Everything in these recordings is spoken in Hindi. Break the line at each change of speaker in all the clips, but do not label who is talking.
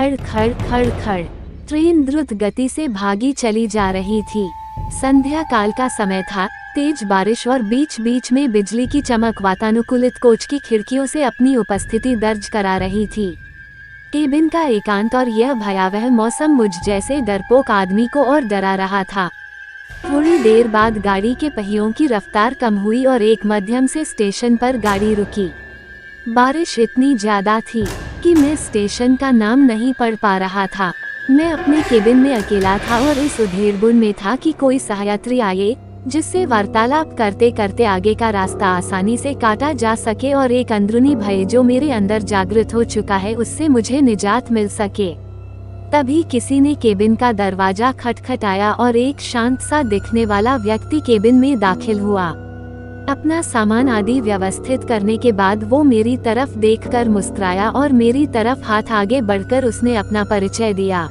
खड़ खड़ खड़ खड़ ट्रेन द्रुत गति से भागी चली जा रही थी। संध्या काल का समय था। तेज बारिश और बीच बीच में बिजली की चमक वातानुकूलित कोच की खिड़कियों से अपनी उपस्थिति दर्ज करा रही थी। केबिन का एकांत और यह भयावह मौसम मुझ जैसे डरपोक आदमी को और डरा रहा था। थोड़ी देर बाद गाड़ी के पहियों की रफ्तार कम हुई और एक मध्यम से स्टेशन पर गाड़ी रुकी। बारिश इतनी ज्यादा थी कि मैं स्टेशन का नाम नहीं पढ़ पा रहा था। मैं अपने केबिन में अकेला था और इस उधेड़बुन में था कि कोई सहायात्री आए जिससे वार्तालाप करते करते आगे का रास्ता आसानी से काटा जा सके और एक अंदरूनी भय जो मेरे अंदर जागृत हो चुका है उससे मुझे निजात मिल सके। तभी किसी ने केबिन का दरवाजा खटखटाया और एक शांत सा दिखने वाला व्यक्ति केबिन में दाखिल हुआ। अपना सामान आदि व्यवस्थित करने के बाद वो मेरी तरफ देखकर मुस्कुराया और मेरी तरफ हाथ आगे बढ़कर उसने अपना परिचय दिया।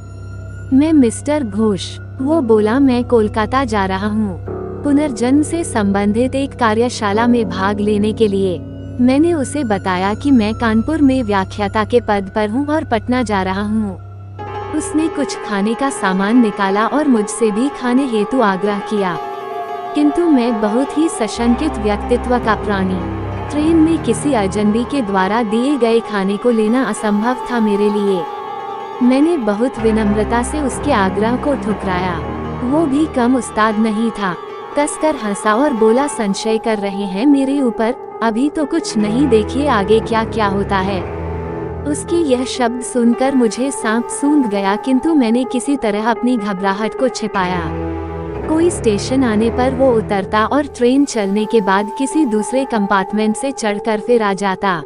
मैं मिस्टर घोष। वो बोला, मैं कोलकाता जा रहा हूँ पुनर्जन्म से संबंधित एक कार्यशाला में भाग लेने के लिए। मैंने उसे बताया कि मैं कानपुर में व्याख्याता के पद पर हूँ और पटना जा रहा हूँ। उसने कुछ खाने का सामान निकाला और मुझसे भी खाने हेतु आग्रह किया, किंतु मैं बहुत ही सशंकित व्यक्तित्व का प्राणी। ट्रेन में किसी अजनबी के द्वारा दिए गए खाने को लेना असंभव था मेरे लिए। मैंने बहुत विनम्रता से उसके आग्रह को ठुकराया। वो भी कम उस्ताद नहीं था। कसकर हंसा और बोला, संशय कर रहे हैं मेरे ऊपर? अभी तो कुछ नहीं, देखिए आगे क्या क्या होता है। उसके यह शब्द सुनकर मुझे सांप सूंघ गया, किंतु मैंने किसी तरह अपनी घबराहट को छिपाया। कोई स्टेशन आने पर वो उतरता और ट्रेन चलने के बाद किसी दूसरे कंपार्टमेंट से चढ़कर फिर आ जाता।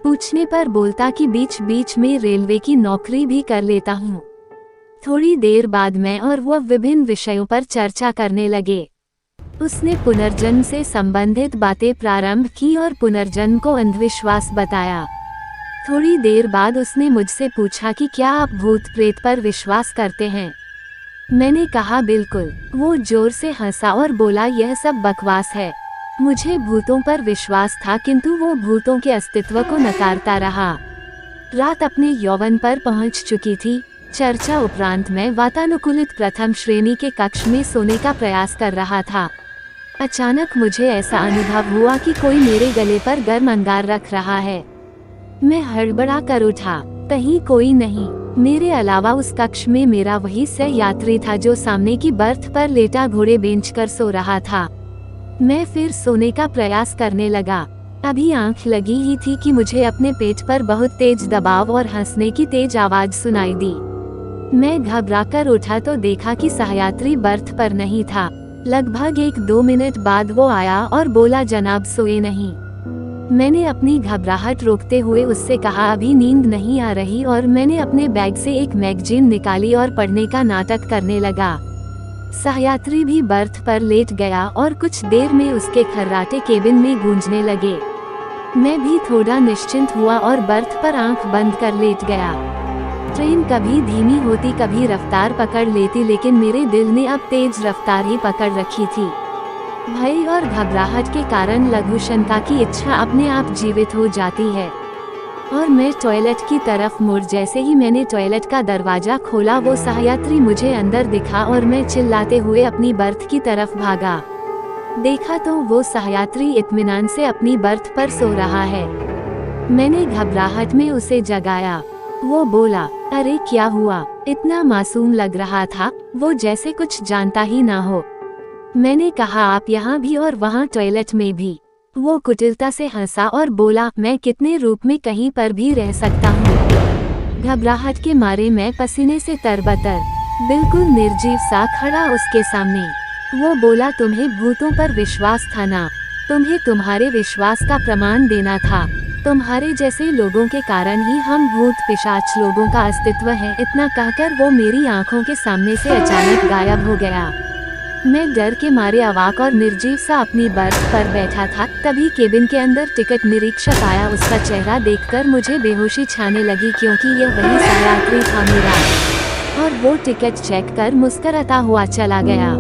पूछने पर बोलता कि बीच बीच में रेलवे की नौकरी भी कर लेता हूँ। थोड़ी देर बाद मैं और वह विभिन्न विषयों पर चर्चा करने लगे। उसने पुनर्जन्म से संबंधित बातें प्रारंभ की और पुनर्जन्म को अंधविश्वास बताया। थोड़ी देर बाद उसने मुझसे पूछा कि क्या आप भूत प्रेत पर विश्वास करते हैं? मैंने कहा बिल्कुल। वो जोर से हंसा और बोला, यह सब बकवास है। मुझे भूतों पर विश्वास था, किंतु वो भूतों के अस्तित्व को नकारता रहा। रात अपने यौवन पर पहुंच चुकी थी। चर्चा उपरांत मैं वातानुकूलित प्रथम श्रेणी के कक्ष में सोने का प्रयास कर रहा था। अचानक मुझे ऐसा अनुभव हुआ कि कोई मेरे गले पर गर्म अंगार रख रहा है। मैं हड़बड़ा कर उठा। कहीं कोई नहीं। मेरे अलावा उस कक्ष में मेरा वही सह यात्री था जो सामने की बर्थ पर लेटा घोड़े बेंच कर सो रहा था। मैं फिर सोने का प्रयास करने लगा। अभी आंख लगी ही थी कि मुझे अपने पेट पर बहुत तेज दबाव और हंसने की तेज आवाज सुनाई दी। मैं घबराकर उठा तो देखा कि सहयात्री बर्थ पर नहीं था। लगभग 1-2 मिनट बाद वो आया और बोला, जनाब सोए नहीं? मैंने अपनी घबराहट रोकते हुए उससे कहा, अभी नींद नहीं आ रही, और मैंने अपने बैग से एक मैगजीन निकाली और पढ़ने का नाटक करने लगा। सहयात्री भी बर्थ पर लेट गया और कुछ देर में उसके खर्राटे केबिन में गूंजने लगे। मैं भी थोड़ा निश्चिंत हुआ और बर्थ पर आंख बंद कर लेट गया। ट्रेन कभी धीमी होती, कभी रफ्तार पकड़ लेती, लेकिन मेरे दिल ने अब तेज रफ्तार ही पकड़ रखी थी। भय और घबराहट के कारण लघुशंका की इच्छा अपने आप जीवित हो जाती है और मैं टॉयलेट की तरफ मुड़। जैसे ही मैंने टॉयलेट का दरवाजा खोला, वो सहयात्री मुझे अंदर दिखा और मैं चिल्लाते हुए अपनी बर्थ की तरफ भागा। देखा तो वो सहयात्री इत्मीनान से अपनी बर्थ पर सो रहा है। मैंने घबराहट में उसे जगाया। वो बोला, अरे क्या हुआ? इतना मासूम लग रहा था, वो जैसे कुछ जानता ही ना हो। मैंने कहा, आप यहाँ भी और वहाँ टॉयलेट में भी। वो कुटिलता से हंसा और बोला, मैं कितने रूप में कहीं पर भी रह सकता हूँ। घबराहट के मारे मैं पसीने से तरबतर, बिल्कुल निर्जीव सा खड़ा उसके सामने। वो बोला, तुम्हें भूतों पर विश्वास था ना? तुम्हें तुम्हारे विश्वास का प्रमाण देना था। तुम्हारे जैसे लोगों के कारण ही हम भूत पिशाच लोगों का अस्तित्व है। इतना कहकर वो मेरी आंखों के सामने से अचानक गायब हो गया। मैं डर के मारे अवाक और निर्जीव सा अपनी बर्थ पर बैठा था। तभी केबिन के अंदर टिकट निरीक्षक आया। उसका चेहरा देखकर मुझे बेहोशी छाने लगी, क्योंकि यह वही सहयात्री था मेरा, और वो टिकट चेक कर मुस्कुराता हुआ चला गया।